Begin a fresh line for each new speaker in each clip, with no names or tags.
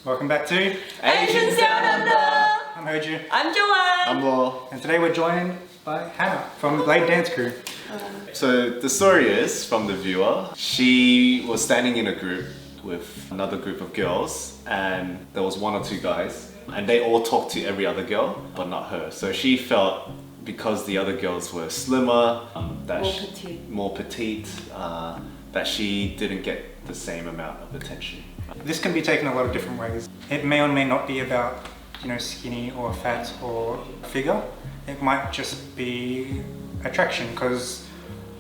Welcome back to
Asians Down Under!
I'm Hoju.
I'm Joanne!
I'm Law.
And today we're joined by Hannah from the Blade Dance Crew.
So the story is from the viewer. She was standing in a group with another group of girls, and there was one or two guys, and they all talked to every other girl, but not her. So she felt because the other girls were slimmer, more petite, that she didn't get the same amount of attention.
This can be taken a lot of different ways. It may or may not be about, skinny or fat or figure. It might just be attraction, because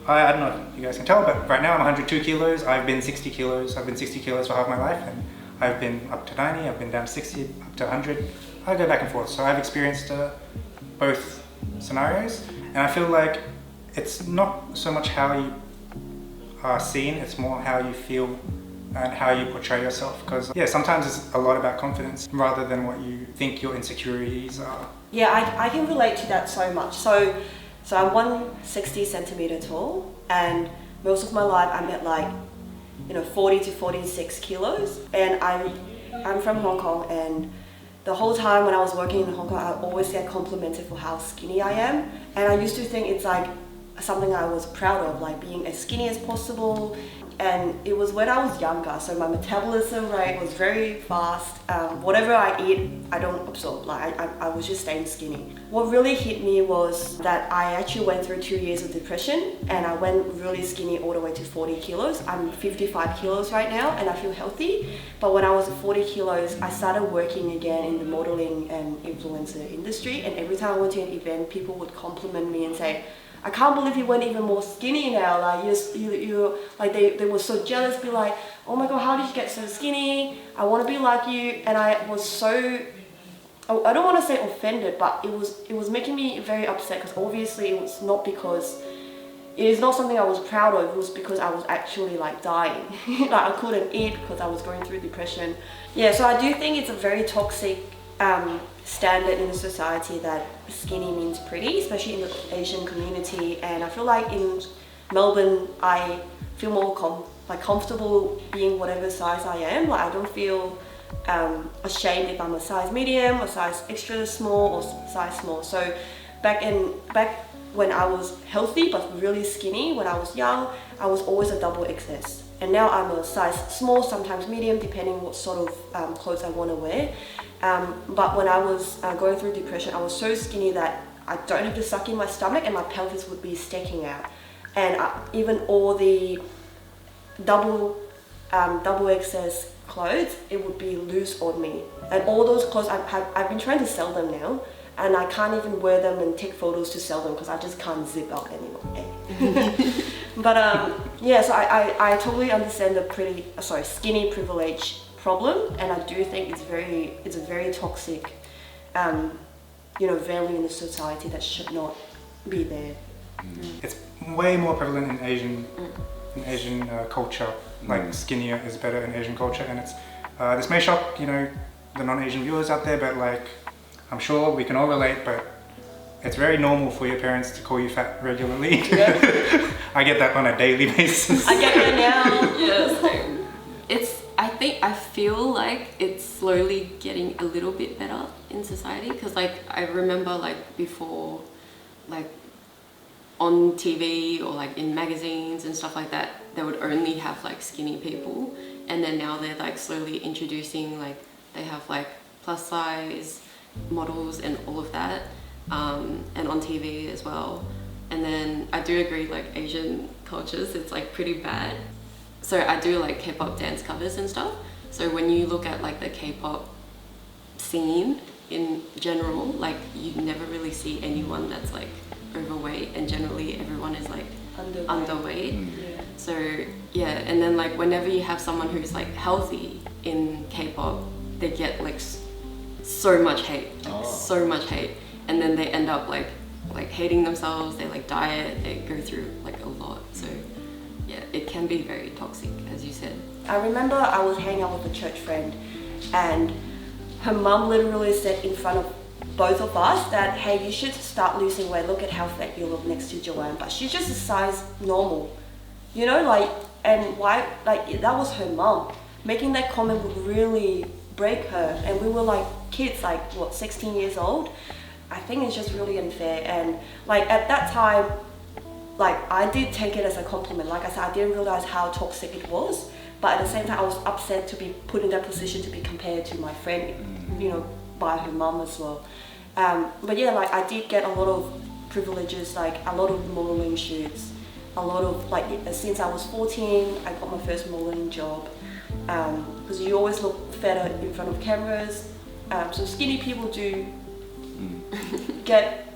I don't know if you guys can tell, but right now I'm 102 kilos. I've been 60 kilos. I've been 60 kilos for half my life, and I've been up to 90, I've been down to 60, up to 100. I go back and forth. So I've experienced both scenarios, and I feel like it's not so much how you are seen, it's more how you feel and how you portray yourself, because sometimes it's a lot about confidence rather than what you think your insecurities are.
Yeah, I can relate to that so much. So I'm 160 centimeter tall, and most of my life I'm at 40 to 46 kilos, and I'm from Hong Kong, and the whole time when I was working in Hong Kong I always get complimented for how skinny I am, and I used to think it's like something I was proud of, like being as skinny as possible. And it was when I was younger, so my metabolism rate was very fast. Whatever I eat, I don't absorb. Like I was just staying skinny. What really hit me was that I actually went through 2 years of depression, and I went really skinny all the way to 40 kilos. I'm 55 kilos right now, and I feel healthy. But when I was 40 kilos, I started working again in the modeling and influencer industry. And every time I went to an event, people would compliment me and say, I can't believe you went even more skinny now. Like you like they were so jealous, be like, oh my god, how did you get so skinny? I want to be like you. And I was so, I don't want to say offended, but it was making me very upset, because obviously it was not because, it is not something I was proud of. It was because I was actually like dying. Like I couldn't eat because I was going through depression. Yeah, so I do think it's a very toxic standard in the society that skinny means pretty, especially in the Asian community. And I feel like in Melbourne I feel more comfortable being whatever size I am. Like I don't feel ashamed if I'm a size medium, a size extra small, or size small. So back when I was healthy but really skinny, when I was young, I was always a double XS. And now I'm a size small, sometimes medium, depending what sort of clothes I want to wear. But when I was going through depression, I was so skinny that I don't have to suck in my stomach, and my pelvis would be sticking out. And even all the double XS clothes, it would be loose on me. And all those clothes, I've been trying to sell them now, and I can't even wear them and take photos to sell them because I just can't zip up anymore. But so I totally understand the skinny privilege problem, and I do think it's a very toxic value in the society that should not be there.
It's way more prevalent in Asian culture. Like skinnier is better in Asian culture, and it's this may shock the non-Asian viewers out there, but like I'm sure we can all relate, but it's very normal for your parents to call you fat regularly. Yeah. I get that on a daily basis.
I get it now.
Yes. I feel like it's slowly getting a little bit better in society, because I remember before, on TV or in magazines and stuff like that, they would only have skinny people, and then now they're slowly introducing they have plus size models and all of that, and on TV as well. And then I do agree, Asian cultures, it's pretty bad. So I do K-pop dance covers and stuff. So when you look at the K-pop scene in general, you never really see anyone that's overweight, and generally everyone is underweight.
Yeah.
So yeah, and then whenever you have someone who's healthy in K-pop, they get so much hate, so much hate, and then they end up hating themselves. They diet, they go through a lot. So yeah, it can be very toxic, as you said.
I remember I was hanging out with a church friend, and her mum literally said in front of both of us that, hey, you should start losing weight, look at how fat you look next to Joanne, but she's just a size normal, and why, that was her mum. Making that comment would really break her, and we were like kids, like what, 16 years old. I think it's just really unfair. And like at that time, like I did take it as a compliment. Like I said, I didn't realize how toxic it was, but at the same time I was upset to be put in that position to be compared to my friend, you know, by her mum as well. But yeah, like I did get a lot of privileges, like a lot of modeling shoots, a lot of like, since I was 14 I got my first modeling job, because you always look fatter in front of cameras, so skinny people do get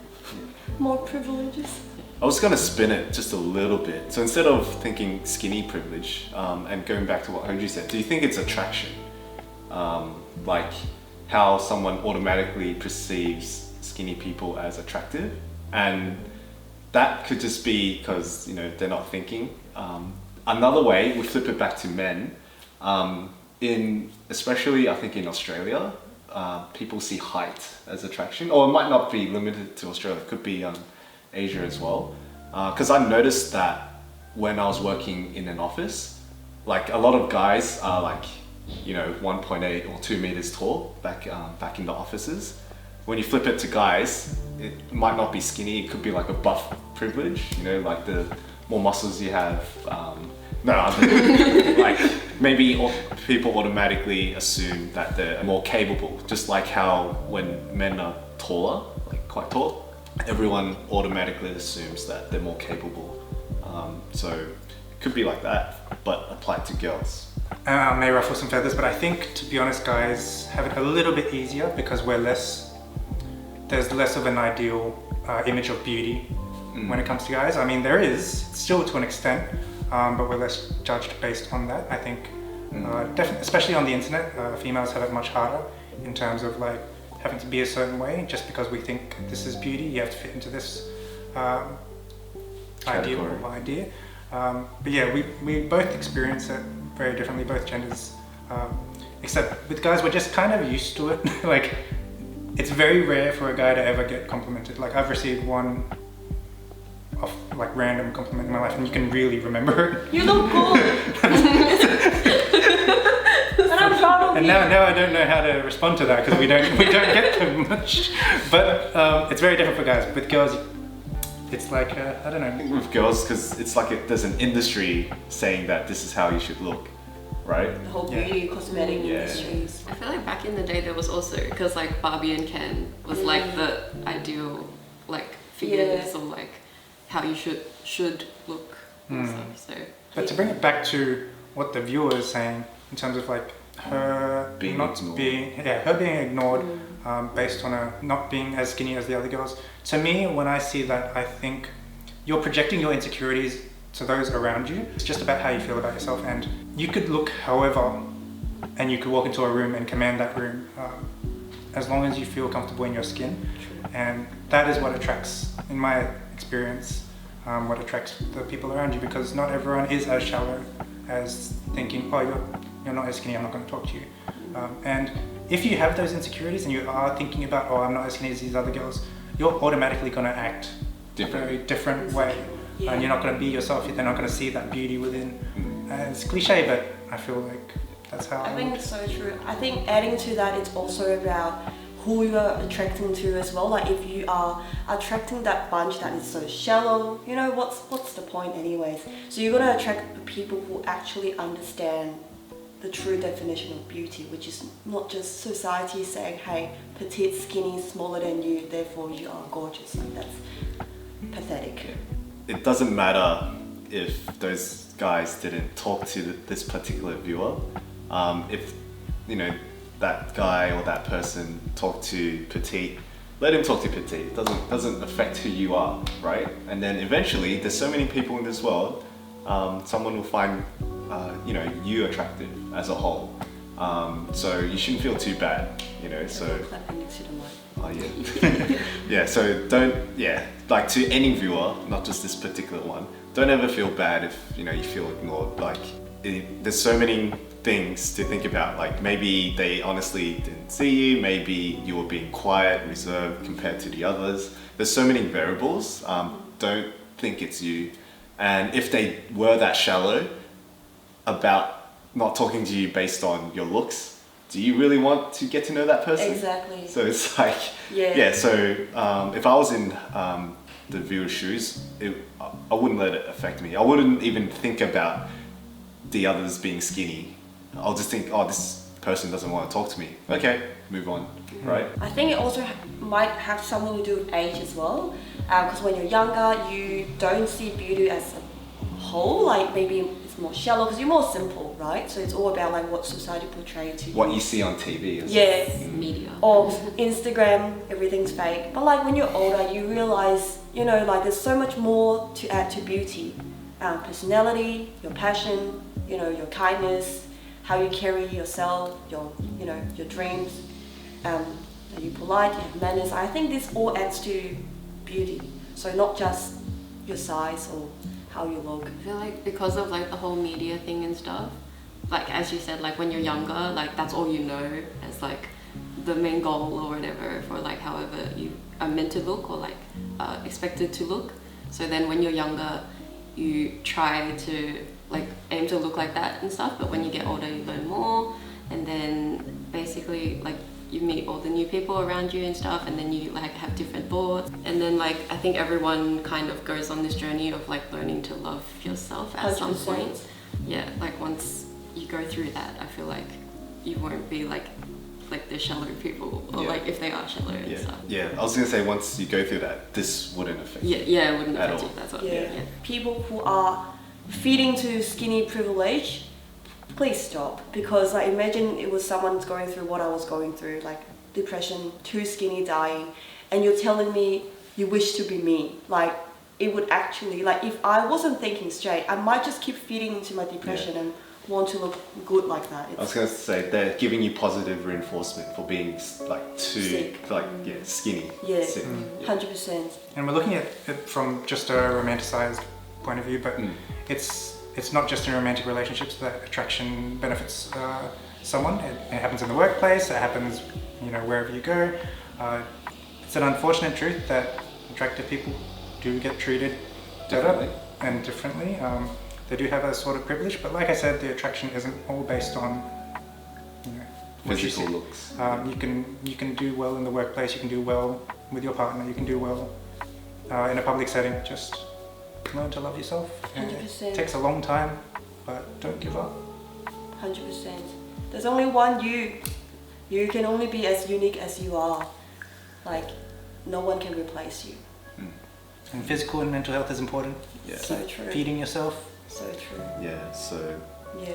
more privileges.
I was going to spin it just a little bit. So instead of thinking skinny privilege, and going back to what Honju said, do you think it's attraction? Like how someone automatically perceives skinny people as attractive? And that could just be because, you know, they're not thinking. Another way, we flip it back to men, especially I think in Australia, people see height as attraction, or it might not be limited to Australia, it could be Asia as well. Because I noticed that when I was working in an office, like a lot of guys are like, you know, 1.8 or 2 meters tall back in the offices. When you flip it to guys, it might not be skinny, it could be like a buff privilege, you know, like the more muscles you have. Like maybe people automatically assume that they're more capable, just like how when men are taller, like quite tall, everyone automatically assumes that they're more capable. So it could be like that, but applied to girls.
I may ruffle some feathers, but I think, to be honest, guys have it a little bit easier because there's less of an ideal image of beauty when it comes to guys. I mean, there is still to an extent, but we're less judged based on that. I think, definitely, especially on the internet, females have it much harder in terms of like having to be a certain way just because we think this is beauty. You have to fit into this ideal or idea. But yeah, we both experience it very differently, both genders. Except with guys, we're just kind of used to it. Like, it's very rare for a guy to ever get complimented. Like, I've received one of like random compliment in my life, and you can really remember it.
You look good. And I'm proud of
and
you.
now I don't know how to respond to that because we don't get them much. But it's very different for guys. With girls, it's like I don't know.
With girls, because it's like there's an industry saying that this is how you should look, right?
The whole beauty cosmetic industries.
I feel like back in the day there was also, because like Barbie and Ken was like the ideal like figures of like how you should look and stuff. So,
but to bring it back to what the viewer is saying in terms of like her
being
ignored based on her not being as skinny as the other girls. To me, when I see that, I think you're projecting your insecurities to those around you. It's just about how you feel about yourself, and you could look however, and you could walk into a room and command that room as long as you feel comfortable in your skin. And that is what attracts, in my experience, what attracts the people around you, because not everyone is as shallow as thinking, oh, you're not as skinny, I'm not going to talk to you. And if you have those insecurities and you are thinking about, oh, I'm not as skinny as these other girls, you're automatically going to act a very different way. And you're not going to be yourself, they're not going to see that beauty within. It's cliche, but I feel like that's how
I think it's so true. I think adding to that, it's also about who you are attracting to as well. Like if you are attracting that bunch that is so shallow, you know, what's the point anyways? So you're going to attract the people who actually understand the true definition of beauty, which is not just society saying, hey, petite, skinny, smaller than you, therefore you are gorgeous. Like that's pathetic.
It doesn't matter if those guys didn't talk to this particular viewer. If, you know, that guy or that person talked to petite, let him talk to petite. It doesn't affect who you are, right? And then eventually, there's so many people in this world, someone will find you know, you attractive as a whole. So you shouldn't feel too bad, you know. So
Clapping next to the mic.
oh yeah. Yeah, so like to any viewer, not just this particular one, don't ever feel bad if, you know, you feel ignored. Like there's so many things to think about. Like maybe they honestly didn't see you, maybe you were being quiet, reserved compared to the others. There's so many variables. Don't think it's you. And if they were that shallow about not talking to you based on your looks, do you really want to get to know that person?
Exactly.
So it's like,
Yeah.
so if I was in the viewer's shoes, I wouldn't let it affect me. I wouldn't even think about the others being skinny. I'll just think, oh, this person doesn't want to talk to me. Okay, move on, right?
I think it also might have something to do with age as well. Because when you're younger, you don't see beauty as a whole. Like maybe it's more shallow because you're more simple, right? So it's all about like what society portrays to you.
What you see on TV.
Yeah.
Media.
Or Instagram, everything's fake. But like when you're older, you realize, you know, like there's so much more to add to beauty. Personality, your passion, you know, your kindness, how you carry yourself, your, you know, your dreams. Are you polite? You have manners. I think this all adds to beauty. So not just your size or how you look.
I feel like because of like the whole media thing and stuff, like as you said, like when you're younger, like that's all you know as like the main goal or whatever for like however you are meant to look or like expected to look. So then when you're younger, you try to like aim to look like that and stuff, but when you get older you learn more, and then basically like you meet all the new people around you and stuff, and then you like have different thoughts, and then like I think everyone kind of goes on this journey of like learning to love yourself at some
100%.
point. Yeah, like once you go through that, I feel like you won't be like the shallow people, or like if they are shallow and stuff.
Yeah, I was gonna say once you go through that, this wouldn't affect you.
Yeah, it wouldn't
At
affect
all.
you. That's what.
Yeah. People who are feeding to skinny privilege, please stop. Because like imagine it was someone going through what I was going through, like depression, too skinny, dying, and you're telling me you wish to be me. Like it would actually, like if I wasn't thinking straight, I might just keep feeding into my depression and want to look good like that.
I was gonna say they're giving you positive reinforcement for being like too
Sick.
like skinny.
Yeah,
Sick.
100%.
And we're looking at it from just a romanticized point of view, but it's not just in romantic relationships that attraction benefits someone. It happens in the workplace. It happens, you know, wherever you go. It's an unfortunate truth that attractive people do get treated better and differently. They do have a sort of privilege, but like I said, the attraction isn't all based on, you know, what you
Physical
see.
looks.
You can do well in the workplace. You can do well with your partner. You can do well in a public setting. Just learn to love yourself. And
100%.
it takes a long time, but don't give up.
100%. There's only one you. You can only be as unique as you are. Like, no one can replace you.
And physical and mental health is important.
Yeah.
So true.
Feeding yourself.
So true.
Yeah. So
Yeah.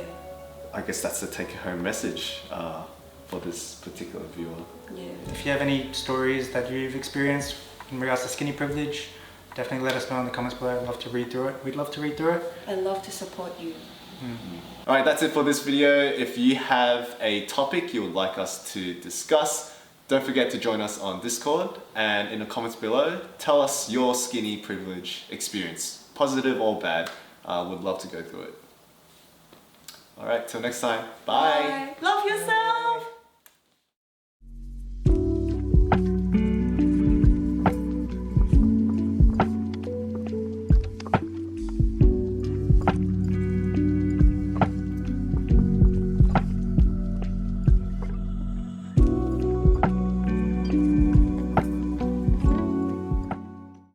I guess that's the take-home message for this particular viewer.
Yeah.
If you have any stories that you've experienced in regards to skinny privilege, definitely let us know in the comments below. I'd love to read through it. We'd love to read through it.
And love to support you.
Alright, that's it for this video. If you have a topic you would like us to discuss, don't forget to join us on Discord, and in the comments below, tell us your skinny privilege experience, positive or bad. We'd love to go through it. Alright, till next time. Bye.
Love yourself!